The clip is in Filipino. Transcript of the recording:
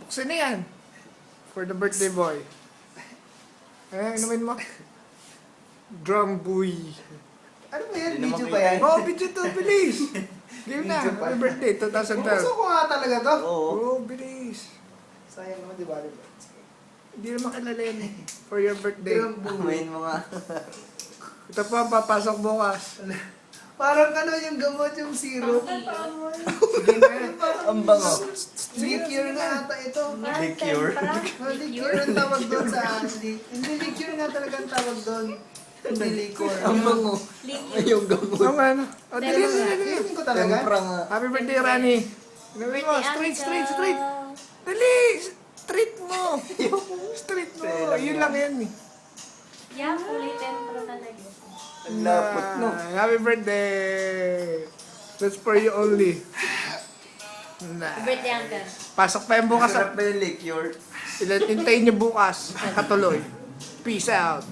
Buksan na yan. For the birthday boy. Inumin mo. Drum boy. Ano ba yan? Hindi naman Video ba yan? Oh, video to, bilis. Game na. Video pa. Happy birthday, Gusto 2012. ko nga talaga to. Oo. Oh, bilis. Sayang naman, di ba? Hindi naman kilala yan eh. For your birthday. Amayin mo nga. Ito pa, papasok bukas. Parang ano yung gamot, yung syrup. Sige na. Ang bango. Liqueur nga ata ito. Liqueur. Liqueur ang tawag doon sa Ashley. Hindi, liqueur nga talaga ang tawag doon. Hindi liquor. Ang bango. Yung gamot. Ano ano? Oh, dali, dali, dali. Feeling ko talaga. Tempra nga. Happy birthday, Rani. Inumin mo. Straight. Dali. Straight mo. Straight mo. Yun lang yan eh. Yeah, fully tempro talaga. Ang lapot, no? Happy birthday. That's for you only. Nah. Birthday uncle. Pasok pa yung bukas. Sarap ba yung liqueur? Hintayin niyo bukas. Ang katuloy. Peace out.